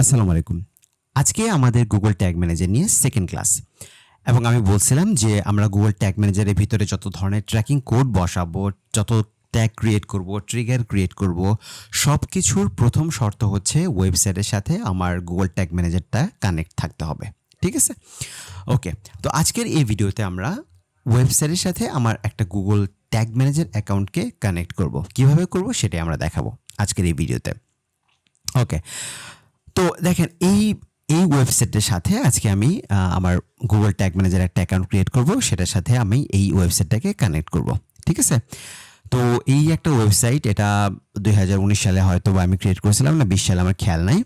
আসসালামু আলাইকুম। আজকে আমাদের Google ট্যাগ ম্যানেজার নিয়ে সেকেন্ড ক্লাস এবং আমি বলছিলাম যে আমরা Google ট্যাগ ম্যানেজারের ভিতরে যত ধরনের ট্র্যাকিং কোড বসাবো, যত ট্যাগ ক্রিয়েট করব, ট্রিগার ক্রিয়েট করব, সবকিছুর প্রথম শর্ত হচ্ছে ওয়েবসাইটের সাথে আমার Google ট্যাগ ম্যানেজারটা কানেক্ট থাকতে হবে। ঠিক আছে? ওকে। তো আজকের এই ভিডিওতে আমরা ওয়েবসাইটের সাথে আমার একটা Google ট্যাগ ম্যানেজার অ্যাকাউন্টকে কানেক্ট করব। কিভাবে করব সেটাই আমরা দেখাবো আজকের এই ভিডিওতে। ওকে। তো দেখেন এই ওয়েবসাইটের সাথে আজকে আমি আমার Google ট্যাগ ম্যানেজার একটা অ্যাকাউন্ট ক্রিয়েট করব, সেটার সাথে আমি এই ওয়েবসাইটটাকে কানেক্ট করব। ঠিক আছে? তো এই একটা ওয়েবসাইট, এটা 2019 সালে হয়তো বা আমি ক্রিয়েট করেছিলাম, না 20 সালে, আমার খেয়াল নাই।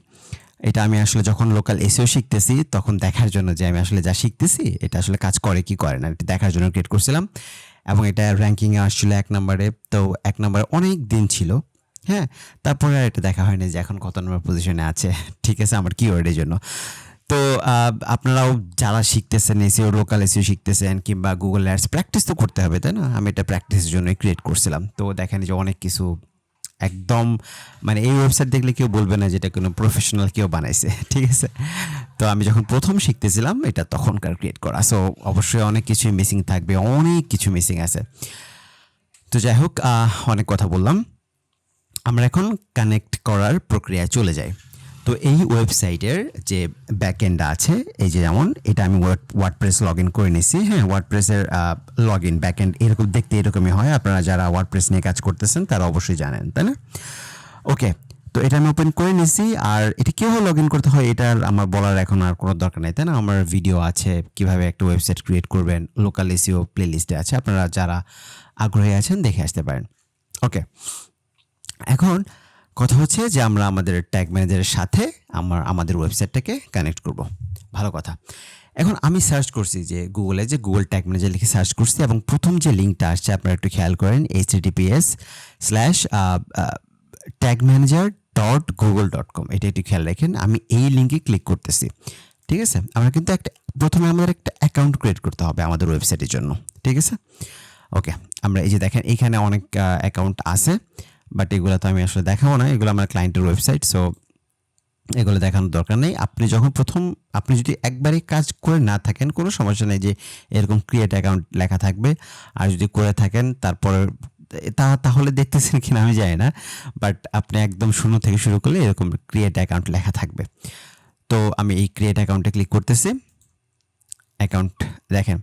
এটা আমি আসলে যখন লোকাল এসইও শিখতেছি তখন দেখার জন্য যে আমি আসলে যা শিখতেছি এটা আসলে কাজ করে কি করে না এটা দেখার জন্য ক্রিয়েট করছিলাম এবং এটা র্যাঙ্কিংয়ে আসছিল 1 নম্বরে। তো 1 নম্বরে অনেক দিন ছিল। হ্যাঁ, তারপরে আর এটা দেখা হয়নি যে এখন কত নম্বর পজিশনে আছে। ঠিক আছে, আমার কিওয়ার্ডের জন্য। তো আপনারাও যারা শিখতেছেন, এসইও, লোকাল এসইও শিখতেছেন কিংবা গুগল অ্যাডস, প্র্যাকটিস তো করতে হবে, তাই না? আমি এটা প্র্যাকটিসের জন্যই ক্রিয়েট করছিলাম। তো দেখেন যে অনেক কিছু একদম, মানে এই ওয়েবসাইট দেখলে কেউ বলবে না যেটা কোনো প্রফেশনাল কেউ বানাইছে। ঠিক আছে? তো আমি যখন প্রথম শিখতেছিলাম এটা তখনকার ক্রিয়েট করা, সো অবশ্যই অনেক কিছুই মিসিং থাকবে, অনেক কিছু মিসিং আছে। তো যাই হোক, অনেক কথা বললাম। আমরা এখন কানেক্ট করার প্রক্রিয়ায় চলে যাই। তো এই ওয়েবসাইটের যে ব্যাকএন্ড আছে, এই যে যেমন এটা আমি ওয়ার্ডপ্রেস লগ ইন করে নিছি। হ্যাঁ, ওয়ার্ডপ্রেসের লগ ইন ব্যাকএন্ড এরকম দেখতে এরকমই হয়। আপনারা যারা ওয়ার্ডপ্রেস নিয়ে কাজ করতেছেন তারা অবশ্যই জানেন, তাই না? ওকে। তো এটা আমি ওপেন করে নিছি। আর এটা কীভাবে লগ ইন করতে হয় এটার আমার বলার এখন আর কোনো দরকার নেই, তাই না? আমার ভিডিও আছে কিভাবে একটা ওয়েবসাইট ক্রিয়েট করবেন, লোকাল এসইও প্লেলিস্টে আছে, আপনারা যারা আগ্রহী আছেন দেখে আসতে পারেন। ওকে। এখন কথা হচ্ছে যে আমরা আমাদের ট্যাগ ম্যানেজারের সাথে আমাদের ওয়েবসাইটটাকে কানেক্ট করব। ভালো কথা। এখন আমি সার্চ করছি যে গুগলে, যে গুগল ট্যাগ ম্যানেজার লিখে সার্চ করছি এবং প্রথম যে লিঙ্কটা আসছে আপনারা একটু খেয়াল করেন, https:/tagmanager.google.com, এটা একটু খেয়াল রাখেন। আমি এই লিঙ্কে ক্লিক করতেছি। ঠিক আছে? আমরা কিন্তু প্রথমে আমাদের একটা অ্যাকাউন্ট ক্রিয়েট করতে হবে আমাদের ওয়েবসাইটের জন্য। ঠিক আছে? ওকে। আমরা এই যে দেখেন এখানে অনেক অ্যাকাউন্ট আছে, বাট এগুলো তো আমি আসলে দেখাবো না, এগুলো আমার ক্লায়েন্টের ওয়েবসাইট, সো এগুলো দেখানোর দরকার নেই। আপনি যদি একবারে কাজ করে না থাকেন কোনো সমস্যা নেই, যে এরকম ক্রিয়েট অ্যাকাউন্ট লেখা থাকবে। আর যদি করে থাকেন তারপরে তাহলে দেখতেছেন কিনা আমি জানি না, বাট আপনি একদম শুরু থেকে শুরু করলে এরকম ক্রিয়েট অ্যাকাউন্ট লেখা থাকবে। তো আমি এই ক্রিয়েট অ্যাকাউন্টে ক্লিক করতেছি। অ্যাকাউন্ট দেখেন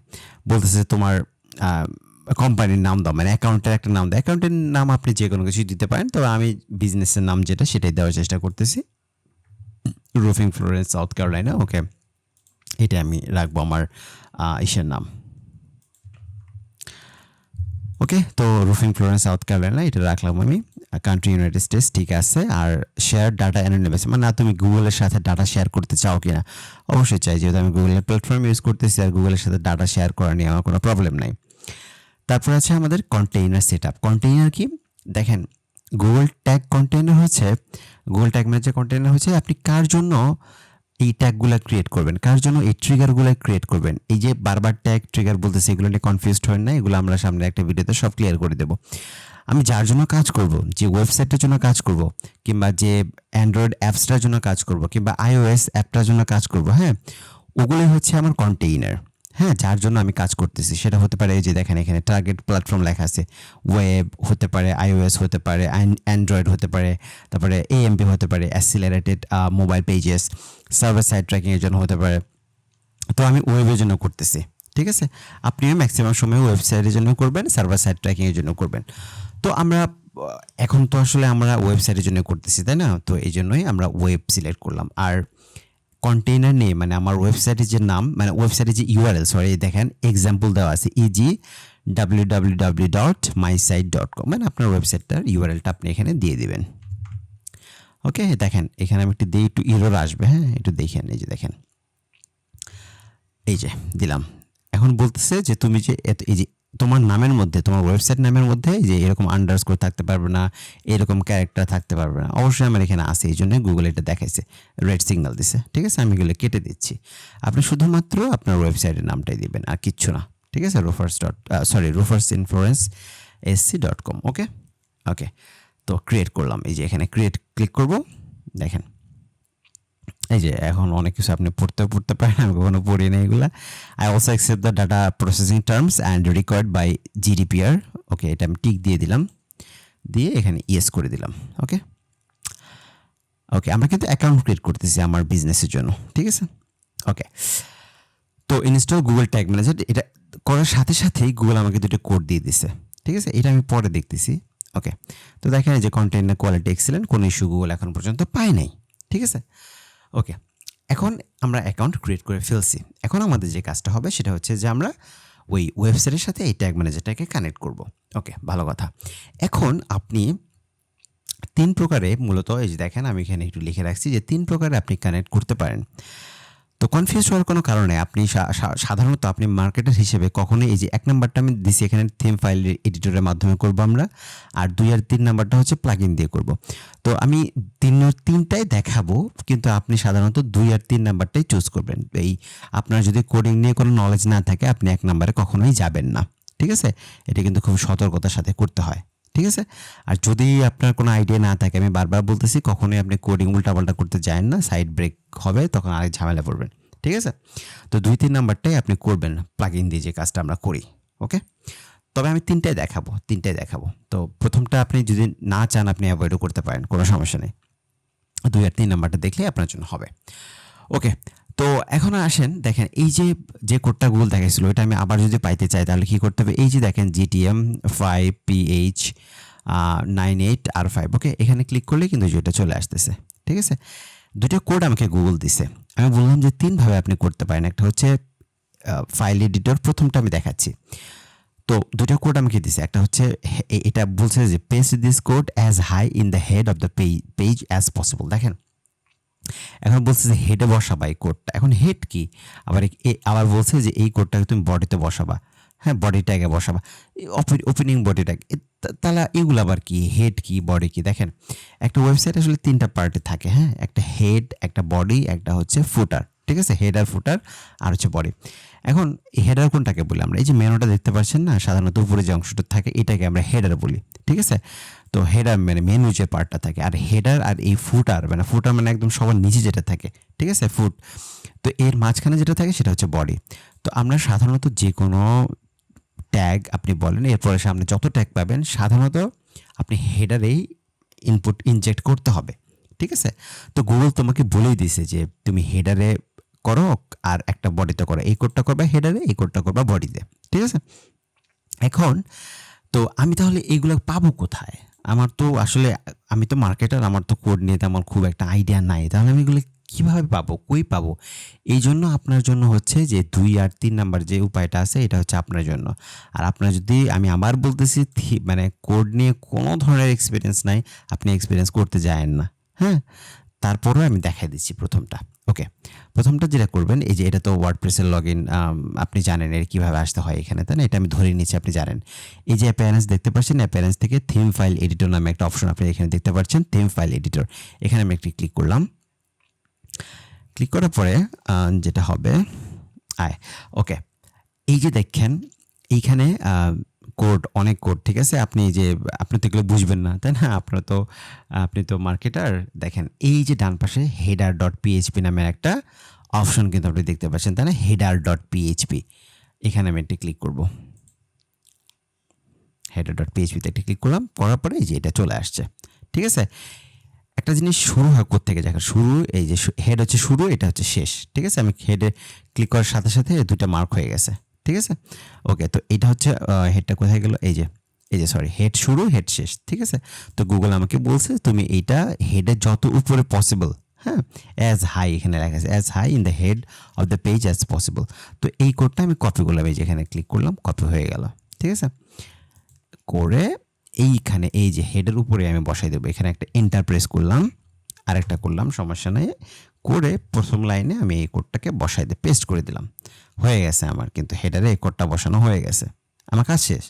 বলতেছে তোমার কোম্পানির নাম দাও, মানে অ্যাকাউন্টের একটা নাম দাও। অ্যাকাউন্টের নাম আপনি যে কোনো কিছু দিতে পারেন, তবে আমি বিজনেসের নাম যেটা সেটাই দেওয়ার চেষ্টা করতেছি, রুফিং ফ্লোরেন্স সাউথ ক্যারোলাইনা। ওকে, এটা আমি রাখবো আমার ইসের নাম। ওকে, তো রুফিং ফ্লোরেন্স সাউথ ক্যারোলাইনা এটা রাখলাম আমি। কান্ট্রি ইউনাইটেড স্টেটস, ঠিক আছে। আর শেয়ার ডাটা অ্যানোনিমাস, মানে তুমি গুগলের সাথে ডাটা শেয়ার করতে চাও কিনা? অবশ্যই চাই, যেহেতু আমি গুগলের প্ল্যাটফর্ম ইউজ করতেছি আর গুগলের সাথে ডাটা শেয়ার করা নিয়ে আমার কোনো প্রবলেম নাই। তারপর আছে আমাদের কন্টেইনার সেটআপ। কন্টেইনার কি? দেখেন গুগল ট্যাগ কন্টেইনার হচ্ছে, গুগল ট্যাগ ম্যানেজার কন্টেইনার হচ্ছে আপনি কার জন্য এই ট্যাগগুলো ক্রিয়েট করবেন, কার জন্য এই ট্রিগারগুলো ক্রিয়েট করবেন। এই যে বারবার ট্যাগ ট্রিগার বলতেছে, এগুলো নিয়ে কনফিউজড হন না, এগুলো আমরা সামনে একটা ভিডিওতে সব ক্লিয়ার করে দেবো। আমি যার জন্য কাজ করব, যে ওয়েবসাইটের জন্য কাজ করব, কিংবা যে অ্যান্ড্রয়েড অ্যাপসটার জন্য কাজ করব, কিংবা iOS অ্যাপটার জন্য কাজ করব, হ্যাঁ, ওগুলোই হচ্ছে আমার কন্টেইনার। হ্যাঁ, যার জন্য আমি কাজ করতেছি সেটা হতে পারে, এই যে দেখেন এখানে টার্গেট প্ল্যাটফর্ম লেখা আছে, ওয়েব হতে পারে, iOS হতে পারে, অ্যান্ড্রয়েড হতে পারে, তারপরে AMP হতে পারে, accelerated mobile pages, server side ট্র্যাকিংয়ের জন্য হতে পারে। তো আমি ওয়েবের জন্য করতেছি। ঠিক আছে? আপনিও ম্যাক্সিমাম সময় ওয়েবসাইটের জন্য করবেন, সার্ভার সাইড ট্র্যাকিংয়ের জন্য করবেন। তো আমরা এখন তো আসলে আমরা ওয়েবসাইটের জন্য করতেছি, তাই না? তো এই জন্যই আমরা ওয়েব সিলেক্ট করলাম। আর কন্টেইনার নেম, মানে আমার ওয়েবসাইটের যে নাম, মানে ওয়েবসাইটের যে ইউআরএল, সরি দেখেন এক্সাম্পল দেওয়া আছে www.mysite.com, মানে আপনার ওয়েবসাইটটার ইউআরএলটা আপনি এখানে দিয়ে দিবেন। ওকে, দেখেন এখানে আমি একটু দিই, একটু এরর আসবে। হ্যাঁ, একটু দেখেন, এই যে দেখেন, এই যে দিলাম। এখন বলতেছে যে তুমি যে এই যে তোমার নামের মধ্যে, তোমার ওয়েবসাইট নামের মধ্যে যে এরকম আন্ডারস্কোর থাকতে পারবে না, এরকম ক্যারেক্টার থাকতে পারবে না। অবশ্যই আমার এখানে আছে, এই জন্য গুগল এটা দেখাইছে, রেড সিগন্যাল দিছে। ঠিক আছে, আমি এগুলো কেটে দিচ্ছি। আপনি শুধুমাত্র আপনার ওয়েবসাইটের নামটাই দিবেন, আর কিচ্ছু না। ঠিক আছে, rufersinfluencesc.com। ওকে ওকে, তো ক্রিয়েট করলাম, এই যে এখানে ক্রিয়েট ক্লিক করব। দেখেন এই যে এখন অনেক কিছু আপনি পড়তে পারেন, আমি কখনো পড়ি না এগুলা। I also accept the data processing terms and required by GDPR. Okay, এটা আমি টিক দিয়ে দিলাম, দিয়ে এখানে ইয়েস করে দিলাম। ওকে ওকে, আমরা কিন্তু অ্যাকাউন্ট ক্রিয়েট করতেছি আমার বিজনেসের জন্য, ঠিক আছে। ওকে, তো ইনস্টল গুগল ট্যাগ ম্যানেজার, এটা করার সাথে সাথেই গুগল আমাকে দুটো কোড দিয়ে দিছে, ঠিক আছে। এটা আমি পরে দেখতেছি। ওকে, তো দেখেন যে কন্টেন্টের কোয়ালিটি এক্সেলেন্ট, কোনো ইস্যু গুগল এখন পর্যন্ত পায় নাই, ঠিক আছে। ওকে, এখন আমরা অ্যাকাউন্ট ক্রিয়েট করে ফেলছি। এখন আমাদের যে কাজটা হবে সেটা হচ্ছে যে আমরা ওই ওয়েবসাইটের সাথে এই ট্যাগ ম্যানেজারটাকে কানেক্ট করব। ওকে, ভালো কথা। এখন আপনি 3 প্রকারে মূলত, এই যে দেখেন আমি এখানে একটু লিখে রাখছি যে 3 প্রকারে আপনি কানেক্ট করতে পারেন। তো কনফিউজ হওয়ার কোনো কারণে আপনি সাধারণত আপনি মার্কেটার হিসেবে কখনোই এই যে 1 নাম্বারটা আমি দিছি এখানে থিম ফাইল এডিটরের মাধ্যমে করব আমরা, আর 2 আর 3 নাম্বারটা হচ্ছে প্লাগইন দিয়ে করব। তো আমি তিনটাই দেখাবো, কিন্তু আপনি সাধারণত 2 আর 3 নাম্বারটাই চুজ করবেন। এই আপনার যদি কোডিং নিয়ে কোনো নলেজ না থাকে আপনি 1 নাম্বারে কখনোই যাবেন না, ঠিক আছে। এটা কিন্তু খুব সতর্কতার সাথে করতে হয়, ঠিক আছে। আর যদি আপনার কোনো আইডিয়া না থাকে, আমি বারবার বলতেছি, কখনোই আপনি কোডিং উল্টাপাল্টা করতে যায়েন না, সাইড ব্রেক হবে, তখন আরেক ঝামেলা পড়বেন, ঠিক আছে। তো 2-3 নাম্বারটাই আপনি করবেন প্লাগইন দিয়ে যে কাজটা আমরা করি। ওকে, তবে আমি তিনটাই দেখাবো। তো প্রথমটা আপনি যদি না চান আপনি অ্যাভয়েডও করতে পারেন, কোনো সমস্যা নেই। 2 আর 3 নাম্বারটা দেখলে আপনার জন্য হবে। ওকে, তো এখন আসেন, দেখেন এই যে কোডটা গুগল দেখাইছিল, এটা আমি আবার যদি পাইতে চাই তাহলে কি করতে হবে? এই যে দেখেন GTM 5PH 98R5। ওকে, এখানে ক্লিক করলে কিন্তু যেটা চলে আসতেছে, ঠিক আছে। দুটো কোড আমাকে গুগল দিছে। আমি বললাম যে 3 ভাবে আপনি করতে পারেন। একটা হচ্ছে ফাইল এডিটর, প্রথমটা আমি দেখাচ্ছি। তো দুটো কোড আমাকে দিছে। একটা হচ্ছে এটা বলছে যে paste this code as high in the head of the page as possible. দেখেন এখন বলছে যে হেডে বসাবা এই কোডটা। এখন হেড কি? আবার বলছে যে এই কোডটাকে তুমি বডিতে বসাবা। হ্যাঁ, বডি ট্যাগে বসাবা, ওপেনিং বডি ট্যাগ। তাহলে এগুলো আবার কি? হেড কি, বডি কি? দেখেন একটা ওয়েবসাইট আসলে 3টা পার্টে থাকে। হ্যাঁ, একটা হেড, একটা বডি, একটা হচ্ছে ফুটার, ঠিক আছে। হেড আর ফুটার আর হচ্ছে বডি। এখন হেডার কোনটাকে বলি আমরা? এই যে মেনুটা দেখতে পাচ্ছেন না, সাধারণত উপরে যে অংশটা থাকে এটাকে আমরা হেডার বলি, ঠিক আছে। তো হেডার মানে মেনু যে পার্টটা থাকে, আর হেডার আর এই ফুটার মানে একদম সবার নিচে যেটা থাকে, ঠিক আছে, ফুট। তো এর মাঝখানে যেটা থাকে সেটা হচ্ছে বডি। তো আমরা সাধারণত যে কোনো ট্যাগ আপনি বলেন, এরপরে সামনে যত ট্যাগ পাবেন সাধারণত আপনি হেডারেই ইনপুট ইনজেক্ট করতে হবে, ঠিক আছে। তো গুগল তোমাকে বলেই দিছে যে তুমি হেডারে করো আর একটা বডিতে করো। এই কোডটা করবা হেডারে, এই কোডটা করবা বডিতে, ঠিক আছে। এখন তো আমি তাহলে এইগুলো পাবো কোথায়? আমার তো আসলে, আমি তো মার্কেটার, আমার তো কোড নিয়ে তেমন খুব একটা আইডিয়া নাই। তাহলে আমি এগুলো কীভাবে পাবো, কই পাবো? এই জন্য আপনার জন্য হচ্ছে যে 2 আর 3 নাম্বার যে উপায়টা আছে এটা হচ্ছে আপনার জন্য। আর আপনার যদি, আমি আবার বলতেছি, মানে কোড নিয়ে কোনো ধরনের এক্সপিরিয়েন্স নাই, আপনি এক্সপিরিয়েন্স করতে যায়েন না। হ্যাঁ, তারপরেও আমি দেখাই দিচ্ছি প্রথমটা। ওকে, প্রথমটা যেটা করবেন, এই যে এটা তো ওয়ার্ডপ্রেসের লগইন, আপনি জানেন এর কীভাবে আসতে হয় এখানে, তাই না? এটা আমি ধরে নিচ্ছি আপনি জানেন। এই যে অ্যাপিয়ারেন্স দেখতে পাচ্ছেন, অ্যাপিয়ারেন্স থেকে থিম ফাইল এডিটর নামে একটা অপশন আপনি এখানে দেখতে পাচ্ছেন, থিম ফাইল এডিটর। এখানে আমি একটি ক্লিক করলাম। ক্লিক করার পরে যেটা হবে, ওকে, এই যে দেখেন এইখানে কোড, অনেক কোড, ঠিক আছে। আপনি তো এগুলো বুঝবেন না, তাই না? আপনি তো মার্কেটার। দেখেন এই যে ডান পাশে header.php নামের একটা অপশন কিন্তু আপনি দেখতে পাচ্ছেন, তাই না? header.php, এখানে আমি একটি ক্লিক করব। header.php তে একটি ক্লিক করলাম, করার পরে এই যে এটা চলে আসছে, ঠিক আছে। একটা জিনিস শুরু হয় কোত্থেকে? দেখেন শুরু, এই যে হেড হচ্ছে শুরু, এটা হচ্ছে শেষ, ঠিক আছে। আমি হেডে ক্লিক করার সাথে সাথে দুইটা মার্ক হয়ে গেছে, ঠিক আছে। ওকে, তো এটা হচ্ছে হেডটা কোথায় গেল? এই যে সরি, হেড শুরু, হেড শেষ, ঠিক আছে। তো গুগল আমাকে বলছে তুমি এইটা হেডের যত উপরে পসিবল, হ্যাঁ, অ্যাজ হাই, এখানে লেখা আছে as high in the head of the page as possible. তো এই কোডটা আমি কপি করলাম, এই যে এখানে ক্লিক করলাম, কপি হয়ে গেল, ঠিক আছে। করে এইখানে এই যে হেডের উপরে আমি বসাই দেবো। এখানে একটা এন্টার প্রেস করলাম, আরেকটা করলাম, সমস্যা নেই। করে প্রথম লাইনে আমি এই কোডটাকে বসাই দিয়ে পেস্ট করে দিলাম। হয়ে গেছে আমার, কিন্তু হেডারে এই কোডটা বসানো হয়ে গেছে, আমার কাজ শেষ।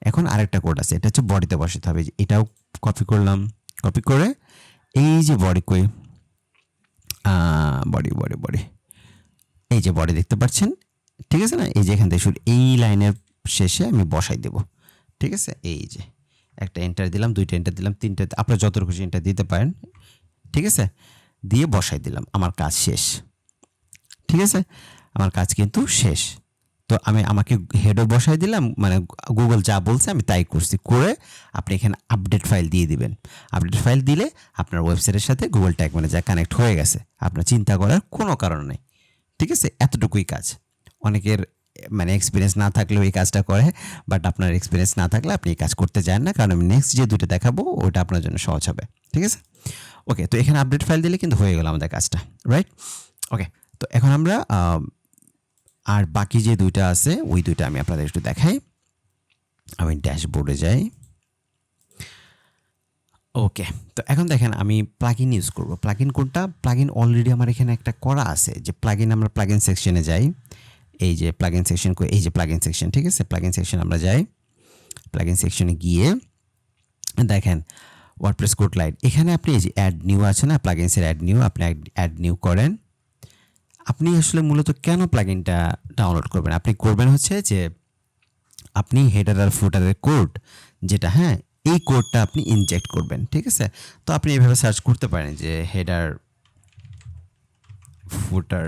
এখন আরেকটা কোড আছে, এটা হচ্ছে বডিতে বসাতে হবে। এটাও কপি করলাম, কপি করে এই যে বডি, কই বডি বডি বডি, এই যে বডি দেখতে পাচ্ছেন, ঠিক আছে না? এই যে এখান থেকে শুরু, এই লাইনের শেষে আমি বসাই দেব, ঠিক আছে। এই যে একটা এন্টার দিলাম, দুইটা এন্টার দিলাম, তিনটা, আপনার যত খুশি এন্টার দিতে পারেন, ঠিক আছে। দিয়ে বসাই দিলাম, আমার কাজ শেষ। ঠিক আছে, আমার কাজ কিন্তু শেষ। তো আমাকে হেডও বসাই দিলাম, মানে গুগল যা বলছে আমি তাই করছি, করে আপনি এখানে আপডেট ফাইল দিয়ে দিবেন। আপডেট ফাইল দিলে আপনার ওয়েবসাইটের সাথে গুগল ট্যাগ ম্যানেজার কানেক্ট হয়ে গেছে, আপনার চিন্তা করার কোনো কারণ নেই। ঠিক আছে, এতটুকুই কাজ। অনেকের মানে এক্সপিরিয়েন্স না থাকলেও এই কাজটা করে, বাট আপনার এক্সপিরিয়েন্স না থাকলে আপনি এই কাজ করতে চান না, কারণ আমি নেক্সট যে দুটো দেখাবো ওটা আপনার জন্য সহজ হবে। ঠিক আছে, ওকে। তো এখানে আপডেট ফাইল দিলে কিন্তু হয়ে গেল আমাদের কাজটা, রাইট? ওকে, তো এখন আমরা আর বাকি যে দুইটা আছে ওই দুইটা আমি আপনাদের একটু দেখাই। আমি ড্যাশবোর্ডে যাই। ওকে, তো এখন দেখেন আমি প্লাগইন ইউজ করব। প্লাগইন কোনটা? প্লাগইন অলরেডি আমার এখানে একটা করা আছে, যে প্লাগইন, আমরা প্লাগইন সেকশনে যাই। এই যে প্লাগইন সেকশন, এই যে প্লাগইন সেকশন, ঠিক আছে, প্লাগইন সেকশন আমরা যাই। প্লাগইন সেকশনে গিয়ে দেখেন ওয়ার্ডপ্রেস কোড লাইট, এখানে আপনি এই যে অ্যাড নিউ আছে না, প্লাগইনসের অ্যাড নিউ, আপনি অ্যাড নিউ করেন। আপনি আসলে মূলত কেন প্লাগইনটা ডাউনলোড করবেন? আপনি করবেন হচ্ছে যে আপনি হেডার আর ফুটারের কোড যেটা, হ্যাঁ, এই কোডটা আপনি ইনজেক্ট করবেন। ঠিক আছে, তো আপনি এইভাবে সার্চ করতে পারেন যে হেডার ফুটার,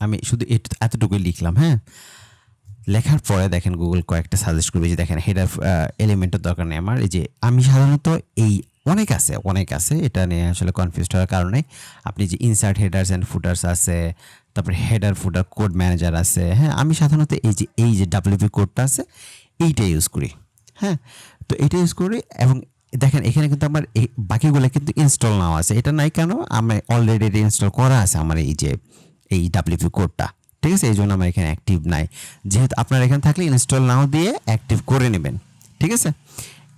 আমি শুধু এতটুকুই লিখলাম। হ্যাঁ, লেখার পরে দেখেন গুগল কয়েকটা সাজেস্ট করবে, যে দেখেন হেডার এলিমেন্টের দরকার নেই আমার। এই যে আমি সাধারণত এই অনেক আছে, এটা নিয়ে আসলে কনফিউজ হওয়ার কারণে আপনি যে ইনসার্ট হেডার্স অ্যান্ড ফুটার্স আছে, তারপরে হেডার ফুটার কোড ম্যানেজার আছে। হ্যাঁ, আমি সাধারণত এই যে ডাব্লিউপি কোডটা আছে এইটা ইউজ করি। হ্যাঁ, তো এটা ইউজ করি, এবং দেখেন এখানে কিন্তু আমার বাকিগুলো কিন্তু ইনস্টল নাও আছে। এটা নাই কেন? আমার অলরেডি ইনস্টল করা আছে আমার এই ডাব্লিউপি কোডটা। ঠিক আছে, এই জন্য আমার এখানে অ্যাক্টিভ নাই। যেহেতু আপনার এখানে থাকলে ইনস্টল নাও দিয়ে অ্যাক্টিভ করে নেবেন। ঠিক আছে,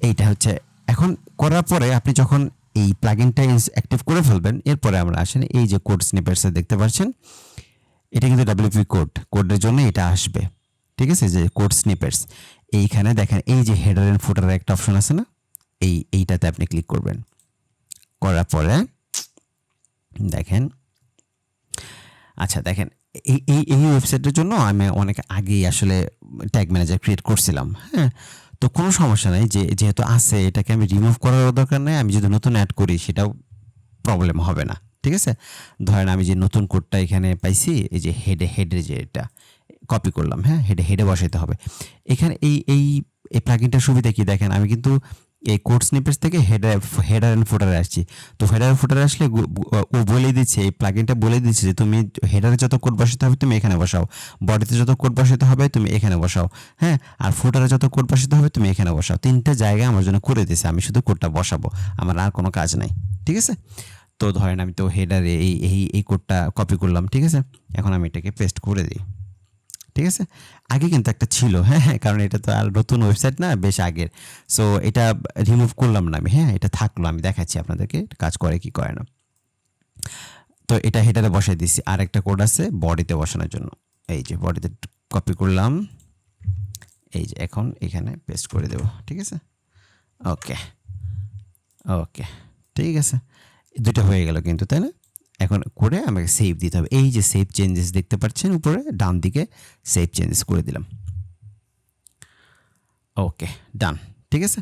এইটা হচ্ছে। এখন করার পরে আপনি যখন এই প্লাগইনটা অ্যাক্টিভ করে ফেলবেন, এরপরে আমরা আসেন এই যে কোড স্নিপেটসে দেখতে পাচ্ছেন, এটা কিন্তু ডাব্লিউপি কোডের জন্য এটা আসবে। ঠিক আছে, যে কোড স্নিপেটস, এইখানে দেখেন এই যে হেডার এন্ড ফুটারের একটা অপশন আছে না, এইটাতে আপনি ক্লিক করবেন। করার পরে দেখেন, আচ্ছা দেখেন এই ওয়েবসাইটের জন্য আমি অনেক আগেই আসলে ট্যাগ ম্যানেজার ক্রিয়েট করছিলাম। হ্যাঁ, তো কোনো সমস্যা নাই, যেহেতু আছে এটাকে আমি রিমুভ করার দরকার নেই। আমি যদি নতুন অ্যাড করি সেটাও প্রবলেম হবে না। ঠিক আছে, ধরেন আমি যে নতুন কোডটা এখানে পাইছি, এই যে হেডে যে এটা কপি করলাম। হ্যাঁ, হেডে বসাইতে হবে। এখানে এই প্লাগইনটার সুবিধা কি দেখেন, আমি কিন্তু এই কোড স্নিপেটস থেকে হেডার এন্ড ফুটারে আসছি। তো হেডার এন্ড ফুটারে আসলে ও বলে দিচ্ছে, এই প্লাগইনটা বলে দিচ্ছে যে তুমি হেডারে যত কোড বসাতে হবে তুমি এখানে বসাও, বডিতে যত কোড বসাতে হবে তুমি এখানে বসাও। হ্যাঁ, আর ফুটারে যত কোড বসাতে হবে তুমি এখানে বসাও। তিনটা জায়গায় আমার জন্য করে দিয়েছে, আমি শুধু কোডটা বসাবো, আমার আর কোনো কাজ নাই। ঠিক আছে, তো ধরেন আমি তো হেডারে এই কোডটা কপি করলাম। ঠিক আছে, এখন আমি এটাকে পেস্ট করে দিই। ঠিক আছে, আগে কিন্তু একটা ছিল। হ্যাঁ, কারণ এটা তো আর নতুন ওয়েবসাইট না, বেশ আগের। সো এটা রিমুভ করলাম না আমি। হ্যাঁ, এটা থাকলো, আমি দেখাচ্ছি আপনাদেরকে কাজ করে কি করে না। তো এটা হেডারে বসাই দিছি, আর একটা কোড আছে বডিতে বসানোর জন্য। এই যে বডিতে কপি করলাম, এই যে এখন এখানে পেস্ট করে দেব। ঠিক আছে, ওকে ওকে, ঠিক আছে, দুটো হয়ে গেল কিন্তু, তাই না? এখন করে আমাকে সেভ দিতে হবে। এই যে সেভ চেঞ্জেস দেখতে পাচ্ছেন উপরে ডান দিকে, সেভ চেঞ্জেস করে দিলাম। ওকে, ডান। ঠিক আছে,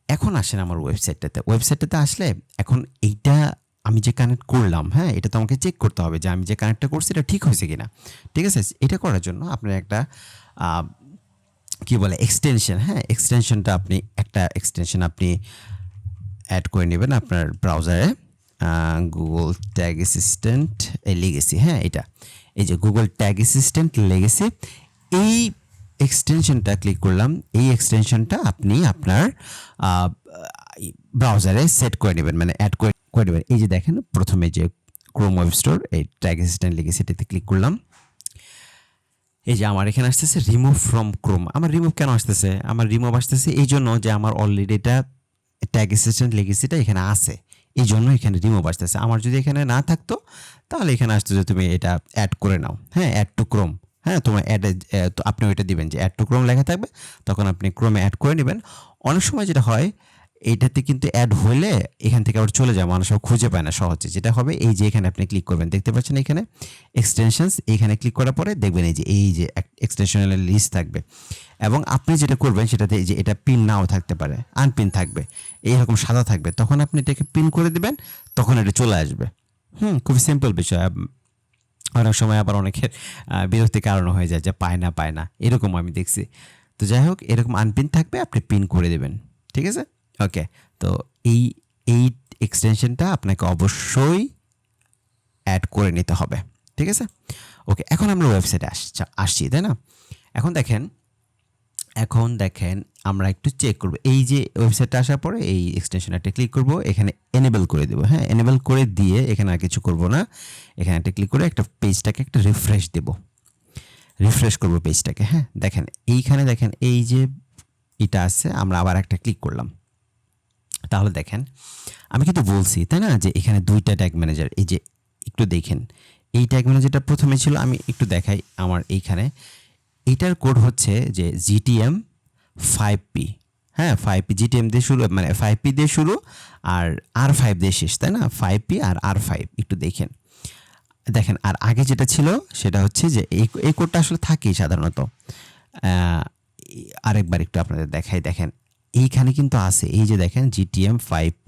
এখন আসেন আমার ওয়েবসাইটটাতে আসলে এখন এইটা আমি যে কানেক্ট করলাম, হ্যাঁ, এটা তো আমাকে চেক করতে হবে যে আমি যে কানেক্টটা করছি এটা ঠিক হয়েছে কিনা। ঠিক আছে, এটা করার জন্য আপনার একটা কি বলে এক্সটেনশন, হ্যাঁ, একটা এক্সটেনশন আপনি অ্যাড করে নেবেন আপনার ব্রাউজারে। গুগল ট্যাগ অ্যাসিস্ট্যান্ট লেগেসি, হ্যাঁ, এই যে গুগল ট্যাগ অ্যাসিস্ট্যান্ট লেগেসি, এই এক্সটেনশনটা ক্লিক করলাম। এই এক্সটেনশনটা আপনি আপনার ব্রাউজারে সেট করে নেবেন, মানে অ্যাড করে নেবেন। এই যে দেখেন প্রথমে যে ক্রোম ওয়েব স্টোর, এই ট্যাগ অ্যাসিস্ট্যান্ট লেগেসি, এটাতে ক্লিক করলাম। এই যে আমার এখানে আসতেছে রিমুভ ফ্রম ক্রোম। আমার রিমুভ কেন আসতেছে? আমার রিমুভ আসতেছে এই জন্য যে আমার অলরেডি এটা ট্যাগ অ্যাসিস্ট্যান্ট লেগেসিটা এখানে আছে, এই জন্য এখানে রিমুভ আসতেছে। আমার যদি এখানে না থাকতো তাহলে এখানে আসতো যে তুমি এটা অ্যাড করে নাও। হ্যাঁ, অ্যাড টু ক্রোম, হ্যাঁ, তোমার আপনি ওইটা দিবেন যে অ্যাড টু ক্রোম লেখা থাকবে, তখন আপনি ক্রোমে অ্যাড করে নেবেন। অনেক সময় যেটা হয়, এইটাতে কিন্তু অ্যাড হলে এখান থেকে আবার চলে যায়, মানুষ সব খুঁজে পায় না সহজে। যেটা হবে এই যে এখানে আপনি ক্লিক করবেন, দেখতে পাচ্ছেন এখানে এক্সটেনশনস, এইখানে ক্লিক করার পরে দেখবেন এই যে এক্সটেনশনের লিস্ট থাকবে। এবং আপনি যেটা করবেন সেটাতে এই যে এটা পিন নাও থাকতে পারে, আনপিন থাকবে, এইরকম সাদা থাকবে, তখন আপনি এটাকে পিন করে দিবেন, তখন এটা চলে আসবে। খুবই সিম্পল বিষয়। অনেক সময় আবার অনেকের বিরক্তির কারণ হয়ে যায় যে পায় না, এরকম আমি দেখছি। তো যাই হোক, এরকম আনপিন থাকবে, আপনি পিন করে দেবেন, ঠিক আছে? ওকে, তো এই এই এক্সটেনশনটা আপনাকে অবশ্যই অ্যাড করে নিতে হবে, ঠিক আছে? ওকে, এখন আমরা ওয়েবসাইটে আসছি, তাই না? এখন দেখেন আমরা একটু চেক করব। এই যে ওয়েবসাইটে আসার পরে এই এক্সটেনশনটা ক্লিক করব, এখানে এনেবল করে দেবো। হ্যাঁ, এনেবল করে দিয়ে এখানে আর কিছু করব না, এখানে একটা ক্লিক করে একটা পেজটাকে একটা রিফ্রেশ দেব, রিফ্রেশ করব পেজটাকে। হ্যাঁ, দেখেন এইখানে দেখেন এই যে এটা আছে, আমরা আবার একটা ক্লিক করলাম। তাহলে দেখেন আমি কিন্তু বলছি, তাই না, যে এখানে দুইটা ট্যাগ ম্যানেজার। এই যে একটু দেখেন, এই ট্যাগ ম্যানেজারটা প্রথমে ছিল, আমি একটু দেখাই আমার এইখানে। এইটার কোড হচ্ছে যে GTM 5P। হ্যাঁ, 5P GTM দিয়ে শুরু, মানে 5P দিয়ে শুরু আর R5 দিয়ে শেষ, তাই না? 5P আর R5 একটু দেখেন। আর আগে যেটা ছিল সেটা হচ্ছে যে এই কোডটা আসলে থাকেই সাধারণত। আরেকবার একটু আপনাদের দেখাই, দেখেন এইখানে কিন্তু আছে, এই যে দেখেন GTM 5P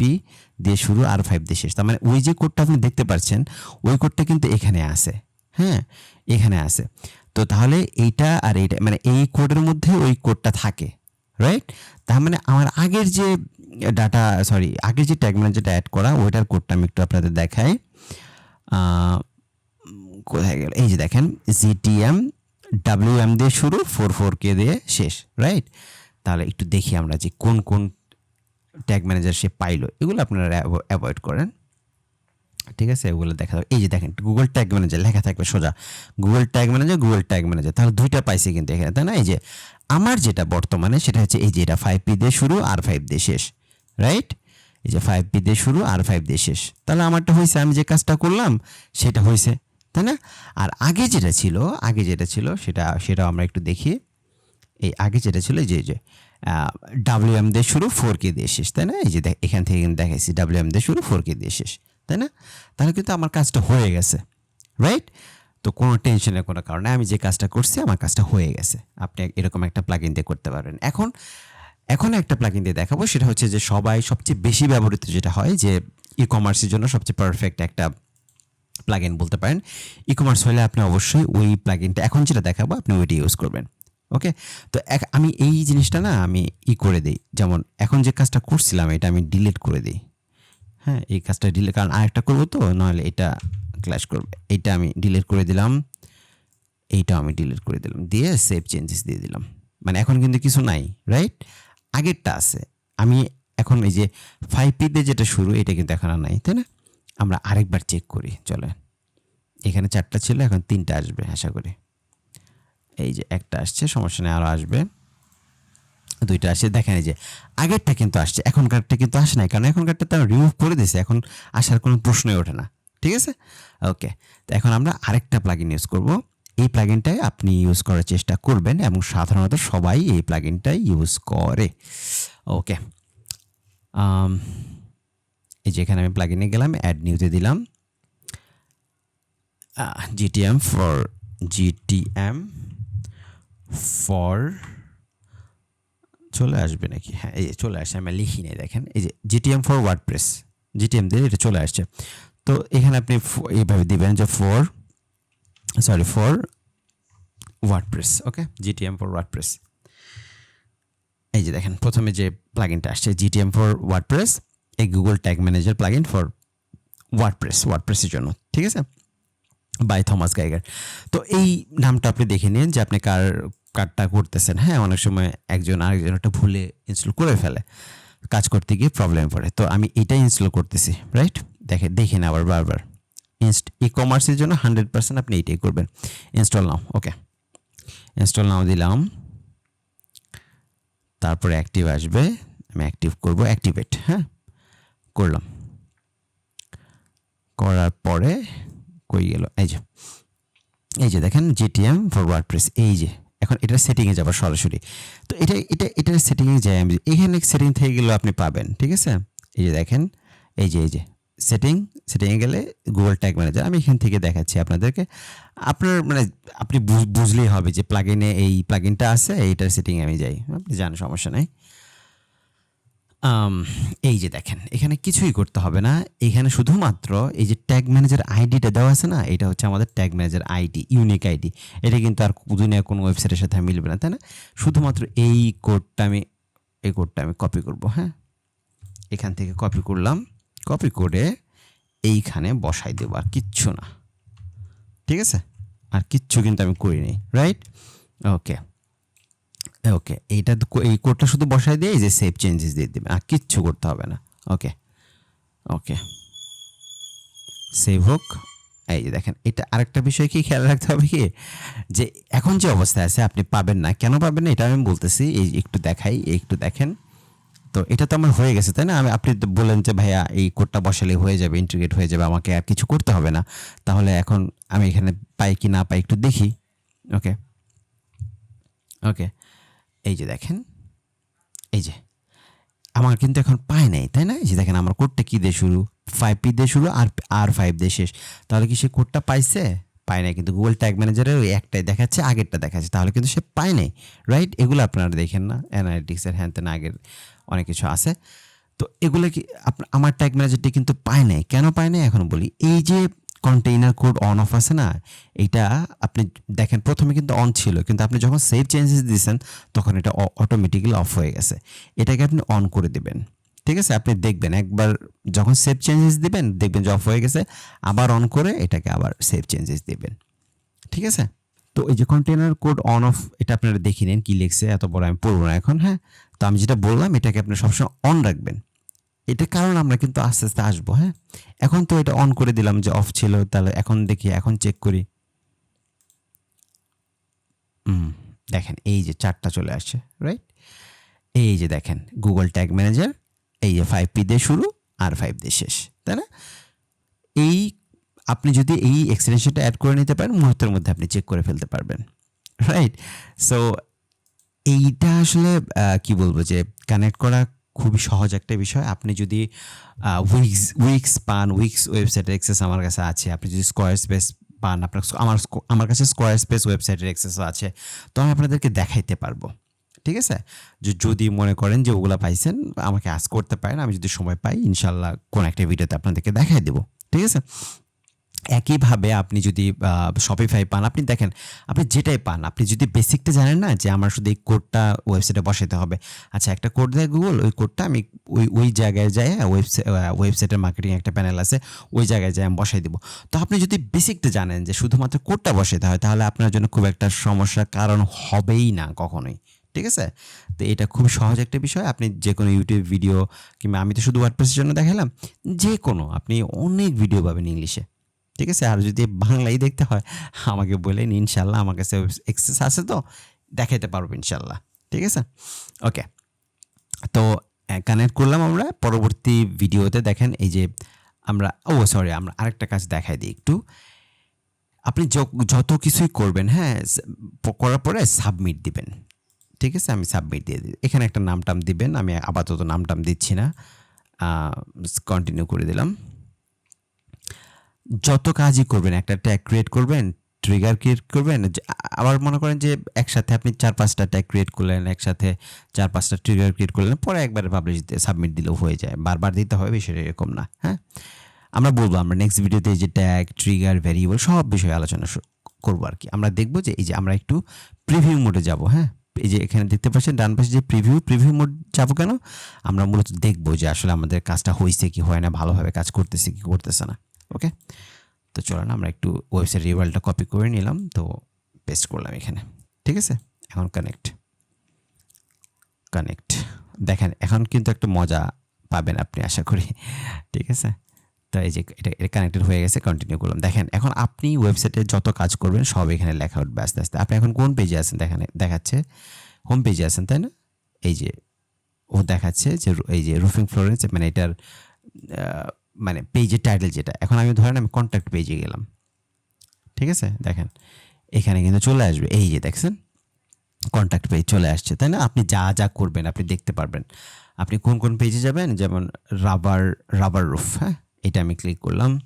দিয়ে শুরু R5 দিয়ে শেষ। তার মানে ওই যে কোডটা আপনি দেখতে পাচ্ছেন, ওই কোডটা কিন্তু এখানে আছে। হ্যাঁ, এখানে আছে। তো তাহলে এইটা আর এইটা, মানে এই কোডের মধ্যে ওই কোডটা থাকে, রাইট? তার মানে আমার আগের যে আগের যে ট্যাগ ম্যানেজারটা অ্যাড করা, ওইটার কোডটা আমি একটু আপনাদের দেখাই। কোথায় গেল? এই যে দেখেন GTM WM দিয়ে শুরু, 44K দিয়ে শেষ, রাইট? তাহলে একটু দেখি আমরা যে কোন কোন ট্যাগ ম্যানেজার সে পাইলো, এগুলো আপনারা অ্যাভয়েড করেন, ঠিক আছে? এগুলো দেখা যাবে। এই যে দেখেন গুগল ট্যাগ ম্যানেজার লেখা থাকবে সোজা, গুগল ট্যাগ ম্যানেজার, তাহলে দুইটা পাইছি কিন্তু এখানে, তাই না? এই যে আমার যেটা বর্তমানে সেটা হচ্ছে এই যে এটা 5P দিয়ে শুরু আর 5 দিয়ে শেষ, রাইট? এই যে 5P দিয়ে শুরু আর 5 দিয়ে শেষ, তাহলে আমারটা হয়েছে, আমি যে কাজটা করলাম সেটা হয়েছে, তাই না? আর আগে যেটা ছিল সেটাও আমরা একটু দেখি। এই আগে যেটা ছিল যে WM দিয়ে শুরু 4K দিয়ে শেষ, তাই না? এই যে এখান থেকে কিন্তু দেখাইছি WM দিয়ে শুরু 4K দিয়ে শেষ, তাই না? তাহলে কিন্তু আমার কাজটা হয়ে গেছে, রাইট? তো কোনো টেনশনের কোনো কারণে, আমি যে কাজটা করছি আমার কাজটা হয়ে গেছে। আপনি এরকম একটা প্লাগইন দিয়ে করতে পারবেন। এখন একটা প্লাগইন দিয়ে দেখাবো, সেটা হচ্ছে যে সবচেয়ে বেশি ব্যবহৃত যেটা হয়, যে ই কমার্সের জন্য সবচেয়ে পারফেক্ট একটা প্লাগইন বলতে পারেন। ই কমার্স হলে আপনি অবশ্যই ওই প্লাগইনটা, এখন যেটা দেখাবো আপনি ওইটা ইউজ করবেন। ওকে, তো আমি এই জিনিসটা না আমি করে দিই, যেমন এখন যে কাজটা করছিলাম এটা আমি ডিলিট করে দিই। হ্যাঁ, এই কাজটা ডিলিট, কারণ আরেকটা করবো তো, নাহলে এটা ক্ল্যাশ করবে। এইটা আমি ডিলিট করে দিলাম, এইটাও আমি ডিলিট করে দিলাম, দিয়ে সেভ চেঞ্জেস দিয়ে দিলাম। মানে এখন কিন্তু কিছু নাই, রাইট? আগেরটা আছে। আমি এখন এই যে 5P দিয়ে যেটা শুরু, এটা কিন্তু এখন আর নাই, তাই না? আমরা আরেকবার চেক করি, চলে। এখানে 4টা ছিল, এখন 3টা আসবে আশা করি। এই যে একটা আসছে, সমস্যা নেই, আরও আসবে, 2টা আসছে। দেখেন এই যে আগেরটা কিন্তু আসছে, এখনকারটা কিন্তু আসে নাই, কারণ এখনকারটা তো রিমুভ করে দিয়েছে, এখন আসার কোনো প্রশ্নই ওঠে না, ঠিক আছে? ওকে, তো এখন আমরা আরেকটা প্লাগইন ইউজ করব। এই প্লাগইনটাই আপনি ইউজ করার চেষ্টা করবেন, এবং সাধারণত সবাই এই প্লাগইনটাই ইউজ করে। ওকে, এই যে এখানে আমি প্লাগইনে গেলাম, অ্যাড নিউতে দিলাম GTM ফর চলে আসবে নাকি? হ্যাঁ, এই চলে আসছে, আমি লিখি নাই, দেখেন এই যে GTM ফর ওয়ার্ডপ্রেস, GTM দিয়ে এটা চলে আসছে। তো এখানে আপনি এইভাবে দিবেন যে for WordPress. Okay, GTM for WordPress. এই যে দেখেন প্রথমে যে প্লাগইনটা আসছে GTM ফর ওয়ার্ডপ্রেস, এই Google tag manager plugin for ওয়ার্ডপ্রেসের জন্য, ঠিক আছে? By Thomas Geiger. তো এই নামটা আপনি দেখে নিন যে আপনি কারটা করতেছেন। হ্যাঁ, অনেক সময় একজন আরেকজন একটা ভুলে ইনস্টল করে ফেলে, কাজ করতে গিয়ে প্রবলেম পড়ে। তো আমি এটাই ইনস্টল করতেছি, রাইট? দেখেন আবার বারবার। ই কমার্সের জন্য 100% আপনি এইটাই করবেন। ইনস্টল নাও। ওকে, ইনস্টল নাও দিলাম, তারপরে অ্যাক্টিভ আসবে, আমি অ্যাক্টিভ করব, অ্যাক্টিভেট। হ্যাঁ, করলাম, করার পরে কই গেল? এই যে দেখেন GTM ফর ওয়ার্ডপ্রেস, এই যে এখন এটার সেটিংয়ে যাবো সরাসরি। তো এটার সেটিংয়ে যাই আমি, এখানে সেটিং থেকে গেলেও আপনি পাবেন, ঠিক আছে? এই যে দেখেন, এই যে সেটিংয়ে গেলে গুগল ট্যাগ ম্যানেজার, আমি এখান থেকে দেখাচ্ছি আপনাদেরকে। আপনার মানে আপনি বুঝলেই হবে যে প্লাগইনে এই প্লাগইনটা আছে, এইটার সেটিংয়ে আমি যাই, আপনি জান, সমস্যা নাই। এই যে দেখেন, এখানে কিছুই করতে হবে না। এখানে শুধুমাত্র এই যে ট্যাগ ম্যানেজার আইডিটা দেওয়া আছে না, এটা হচ্ছে আমাদের tag manager ID, unique ID. এটা কিন্তু আর দুনিয়ার কোনো ওয়েবসাইটের সাথে মিলবে না, তাই না? শুধুমাত্র এই কোডটা আমি কপি করব, হ্যাঁ? এখান থেকে কপি করলাম, কপি করে এইখানে বসাই দেবো, আর কিচ্ছু না, ঠিক আছে? আর কিচ্ছু কিন্তু আমি করিনি, রাইট? ওকে, এই কোডটা শুধু বসাই দিয়ে এই যে সেভ চেঞ্জেস দিয়ে দেবেন, আর কিচ্ছু করতে হবে না। ওকে, সেভ হোক। এই যে দেখেন, এটা আরেকটা বিষয় কি খেয়াল রাখতে হবে কি, যে এখন যে অবস্থায় আছে আপনি পাবেন না। কেন পাবেন না এটা আমি বলতেছি, এই একটু দেখাই, একটু দেখেন। তো এটা তো আমার হয়ে গেছে, তাই না? আপনি তো বললেন যে ভাইয়া এই কোডটা বসালে হয়ে যাবে, ইন্টিগ্রেট হয়ে যাবে, আমাকে আর কিছু করতে হবে না। তাহলে এখন আমি এখানে পাই কি না পাই একটু দেখি। ওকে, এই যে দেখেন, এই যে আমার কিন্তু এখন পায় নাই, তাই না? এই যে দেখেন, আমার কোডটা কি দিয়ে শুরু, 5P দিয়ে শুরু, আর 5 দিয়ে শেষ। তাহলে কি সে কোডটা পাইছে? পায় নাই। কিন্তু গুগল ট্যাগ ম্যানেজারে ওই একটাই দেখাচ্ছে, আগেরটা দেখাচ্ছে, তাহলে কিন্তু সে পায় নাই, রাইট? এগুলো আপনারা দেখেন না, অ্যানালিটিক্সের হ্যান তেন আগের অনেক কিছু আছে। তো এগুলো কি আমার ট্যাগ ম্যানেজারটি কিন্তু পায় নাই। কেন পায় নাই এখন বলি। এই যে কন্টেইনার কোড অন অফ আছে না, এইটা আপনি দেখেন প্রথমে কিন্তু অন ছিল, কিন্তু আপনি যখন সেভ চেঞ্জেস দিয়েছেন তখন এটা অটোমেটিক্যালি অফ হয়ে গেছে। এটাকে আপনি অন করে দিবেন, ঠিক আছে? আপনি দেখবেন একবার যখন সেভ চেঞ্জেস দিবেন, দেখবেন যে অফ হয়ে গেছে, আবার অন করে এটাকে আবার সেভ চেঞ্জেস দিবেন, ঠিক আছে? তো এই যে কন্টেইনার কোড অন অফ, এটা আপনারা দেখে নেন কি লিখছে, এত বড় আমি পড়বো না এখন, হ্যাঁ? তো আমি যেটা বললাম, এটাকে আপনি সবসময় অন রাখবেন। এটা কারণ আমরা কিন্তু আস্তে আস্তে আসবো, হ্যাঁ? এখন তো এটা অন করে দিলাম যে অফ ছিল, তাহলে এখন দেখি, এখন চেক করি। দেখেন এই যে 4টা চলে আসছে, রাইট? এই যে দেখেন গুগল ট্যাগ ম্যানেজার, এই যে 5P দিয়ে শুরু আর 5 দিয়ে শেষ, তাই না? এই আপনি যদি এই এক্সটেনশনটা অ্যাড করে নিতে পারেন, মুহূর্তের মধ্যে আপনি চেক করে ফেলতে পারবেন, রাইট? সো এইটা আসলে কি বলবো, যে কানেক্ট করা খুবই সহজ একটা বিষয়। আপনি যদি উইক্স ওয়েবসাইটের অ্যাক্সেস আমার কাছে আছে, আপনি যদি স্কোয়ার স্পেস পান, আমার কাছে স্কোয়ার স্পেস ওয়েবসাইটের অ্যাক্সেসও আছে, তো আমি আপনাদেরকে দেখাইতে পারবো, ঠিক আছে? যদি মনে করেন যে ওগুলা পাইছেন, আমাকে আস্ক করতে পারেন, আমি যদি সময় পাই ইনশাল্লাহ কোন একটা ভিডিওতে আপনাদেরকে দেখাই দেবো, ঠিক আছে? একইভাবে আপনি যদি শপিফাই পান, আপনি দেখেন, আপনি যেটাই পান, আপনি যদি বেসিকটা জানেন না যে আমার শুধু এই কোডটা ওয়েবসাইটে বসাতে হবে, আচ্ছা একটা কোড দেয় গুগল, ওই কোডটা আমি ওই জায়গায় যাই, ওয়েবসাইটের মার্কেটিং একটা প্যানেল আছে, ওই জায়গায় যাই আমি বসাই দিব। তো আপনি যদি বেসিকটা জানেন যে শুধুমাত্র কোডটা বসাতে হয়, তাহলে আপনার জন্য খুব একটা সমস্যার কারণ হবেই না কখনোই, ঠিক আছে? তো এটা খুব সহজ একটা বিষয়। আপনি যে কোনো ইউটিউব ভিডিও, কিংবা আমি তো শুধু ওয়ার্ডপ্রেসের জন্য দেখালাম, যে কোনো আপনি অনেক ভিডিও পাবেন ইংলিশে, ঠিক আছে? আর যদি বাংলাই দেখতে হয় আমাকে বলেন, ইনশাল্লাহ আমার কাছে এক্সেস আছে, তো দেখাইতে পারবো ইনশাল্লাহ, ঠিক আছে? ওকে, তো কানেক্ট করলাম আমরা। পরবর্তী ভিডিওতে দেখেন এই যে আমরা আমরা আরেকটা কাজ দেখাই দিই একটু। আপনি যত কিছুই করবেন, হ্যাঁ, করার পরে সাবমিট দিবেন, ঠিক আছে? আমি সাবমিট দিয়ে দিই, এখানে একটা নাম টাম দিবেন, আমি আপাতত নাম টাম দিচ্ছি না, কন্টিনিউ করে দিলাম। যত কাজই করবেন, একটা ট্যাগ ক্রিয়েট করবেন, ট্রিগার ক্রিয়েট করবেন, আবার মনে করেন যে একসাথে আপনি 4-5টা ট্যাগ ক্রিয়েট করলেন, একসাথে 4-5টা ট্রিগার ক্রিয়েট করলেন, পরে একবারে পাবলিশ দিতে সাবমিট দিলেও হয়ে যায়, বারবার দিতে হবে বিষয়টা এরকম না, হ্যাঁ? আমরা বলবো, আমরা নেক্সট ভিডিওতে এই যে ট্যাগ, ট্রিগার, ভ্যারিয়েবল সব বিষয়ে আলোচনা করবো আর কি। আমরা দেখবো যে এই যে আমরা একটু প্রিভিউ মোডে যাব, হ্যাঁ? এই যে এখানে দেখতে পাচ্ছেন ডান পাশে যে প্রিভিউ মোড যাবো কেন, আমরা মূলত দেখবো যে আসলে আমাদের কাজটা হয়েছে কি হয় না, ভালোভাবে কাজ করতেছে কি করতেছে না। ওকে, তো চলো না, আমরা একটু ওয়েবসাইট ইউআরএলটা কপি করে নিলাম, তো পেস্ট করলাম এখানে, ঠিক আছে? এখন কানেক্ট দেখেন, এখন কিন্তু একটা মজা পাবেন আপনি, আশা করি, ঠিক আছে? তো এই যে এটা কানেক্টেড হয়ে গেছে, কন্টিনিউ করলাম। দেখেন এখন আপনি ওয়েবসাইটে যত কাজ করবেন সব এখানে লেখা উঠবে আস্তে আস্তে। আপনি এখন কোন পেজে আছেন দেখাচ্ছে, হোম পেজে আছেন, তাই না? এই যে ও দেখাচ্ছে যে এই যে রুফিং ফ্লোরেন্স, মানে এটার মানে পেজের টাইটেল যেটা। এখন আমি ধরেন আমি কন্ট্যাক্ট পেজে গেলাম, ঠিক আছে? দেখেন এখানে কিন্তু চলে আসবে, এই যে দেখছেন, কন্ট্যাক্ট পেজ চলে আসছে, তাই না? আপনি যা যা করবেন আপনি দেখতে পারবেন। আপনি কোন কোন পেজে যাবেন, যেমন রাবার রুফ, হ্যাঁ, এটা আমি ক্লিক করলাম।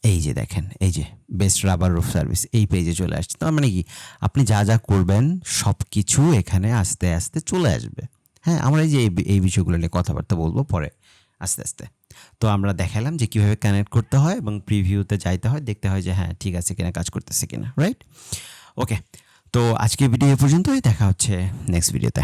এই যে দেখেন, এই যে বেস্ট রাবার রুফ সার্ভিস, এই পেজে চলে আসছে। তার মানে কি, আপনি যা যা করবেন সব কিছু এখানে আস্তে আস্তে চলে আসবে। হ্যাঁ, আমরা এই যে এই বিষয়গুলো নিয়ে কথাবার্তা বলবো পরে আস্তে আস্তে। তো আমরা দেখালাম যে কীভাবে কানেক্ট করতে হয় এবং প্রিভিউতে যাইতে হয়, দেখতে হয় যে হ্যাঁ ঠিক আছে কিনা, কাজ করতেছে কিনা, রাইট? ওকে, তো আজকের ভিডিও এ পর্যন্তই, দেখা হচ্ছে নেক্সট ভিডিওতে।